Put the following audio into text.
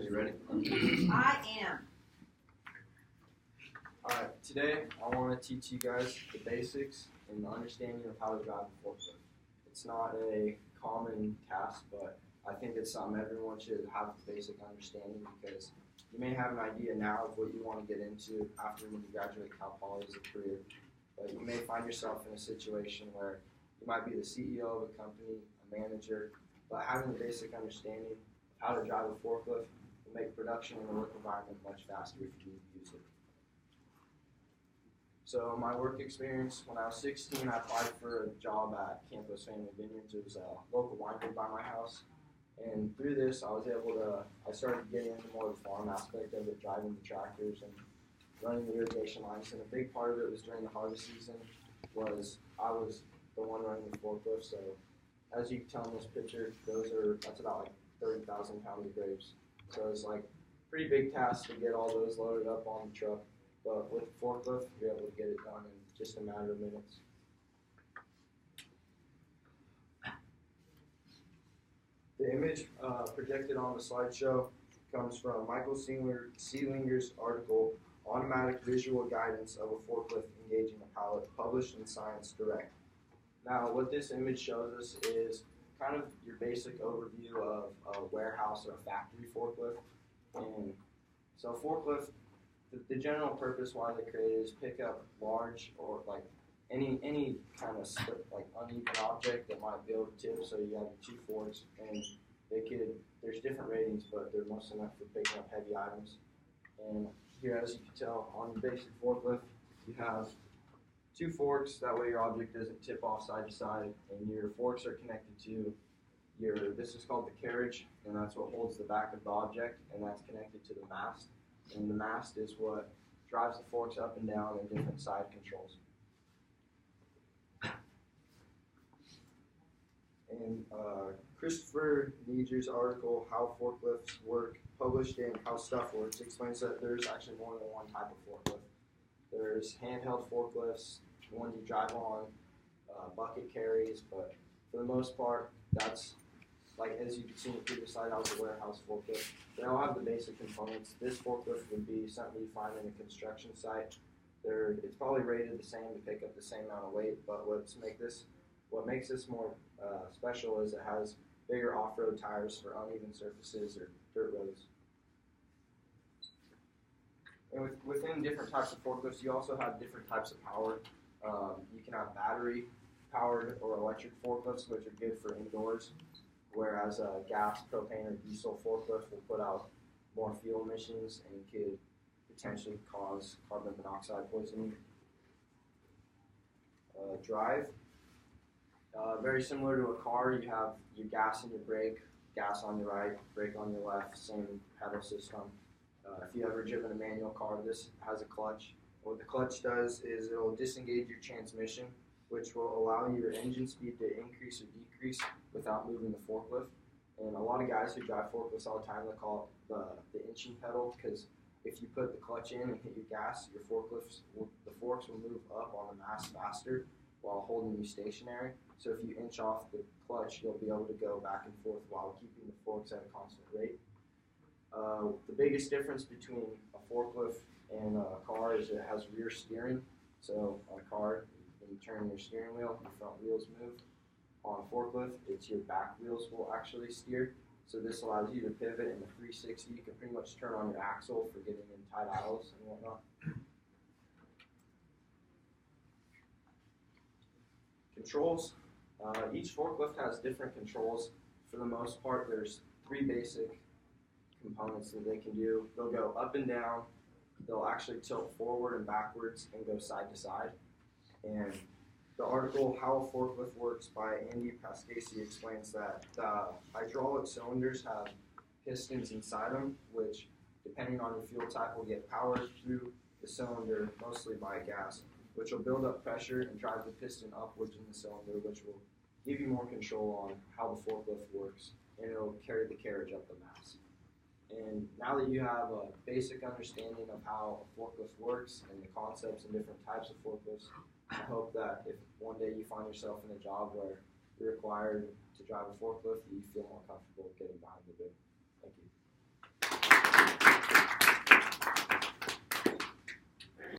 you ready? I am. Alright, today I want to teach you guys the basics and the understanding of how to drive a forklift. It's not a common task, but I think it's something everyone should have a basic understanding, because you may have an idea now of what you want to get into after when you graduate Cal Poly as a career, but you may find yourself in a situation where you might be the CEO of a company, a manager, but having the basic understanding of how to drive a forklift will make production in the work environment much faster if you need to use it. So my work experience, when I was 16, I applied for a job at Campos Family Vineyards. It was a local winery by my house. And through this, I started getting into more of the farm aspect of it, driving the tractors and running the irrigation lines. And a big part of it was during the harvest season was I was the one running the forklift. So as you can tell in this picture, that's about like 30,000 pounds of grapes. So it's like a pretty big task to get all those loaded up on the truck. But with the forklift, you're able to get it done in just a matter of minutes. The image projected on the slideshow comes from Michael Seelinger's article, Automatic Visual Guidance of a Forklift Engaging a Pallet, published in Science Direct. Now, what this image shows us is kind of your basic overview of a warehouse or a factory forklift. And so forklift, the general purpose why they created is pick up large or like any kind of like uneven object that might be able to tip. So you have your two forks, and there's different ratings, but they're mostly meant for picking up heavy items. And here, as you can tell, on your basic forklift, you have two forks. That way your object doesn't tip off side to side, and your forks are connected to this is called the carriage, and that's what holds the back of the object, and that's connected to the mast. And the mast is what drives the forks up and down in different side controls. In Christopher Nieder's article, How Forklifts Work, published in How Stuff Works, explains that there's actually more than one type of forklift. There's handheld forklifts, the ones you drive on, bucket carries, but for the most part, that's like as you can see in the previous slide, that was a warehouse forklift. They all have the basic components. This forklift would be something you find in a construction site. It's probably rated the same to pick up the same amount of weight, but what makes this more special is it has bigger off-road tires for uneven surfaces or dirt roads. And within different types of forklifts, you also have different types of power. You can have battery-powered or electric forklifts, which are good for indoors, whereas a gas, propane, or diesel forklift will put out more fuel emissions and could potentially cause carbon monoxide poisoning. Drive. Very similar to a car, you have your gas and your brake, gas on your right, brake on your left, same pedal system. If you've ever driven a manual car, this has a clutch. What the clutch does is it will disengage your transmission, which will allow your engine speed to increase or decrease without moving the forklift. And a lot of guys who drive forklifts all the time, they call it the inching pedal, because if you put the clutch in and hit your gas, the forks will move up on the mast faster while holding you stationary. So if you inch off the clutch, you'll be able to go back and forth while keeping the forks at a constant rate. The biggest difference between a forklift and a car is it has rear steering. So on a car, when you turn your steering wheel, your front wheels move. On a forklift, it's your back wheels will actually steer. So this allows you to pivot in a 360. You can pretty much turn on your axle for getting in tight aisles and whatnot. Controls. Each forklift has different controls. For the most part, there's three basic components that they can do. They'll go up and down. They'll actually tilt forward and backwards and go side to side. And the article, How a Forklift Works by Andy Pascasi, explains that hydraulic cylinders have pistons inside them, which, depending on your fuel type, will get power through the cylinder, mostly by gas, which will build up pressure and drive the piston upwards in the cylinder, which will give you more control on how the forklift works, and it'll carry the carriage up the mast. And now that you have a basic understanding of how a forklift works and the concepts and different types of forklifts, I hope that if one day you find yourself in a job where you're required to drive a forklift, you feel more comfortable getting behind the wheel. Thank you.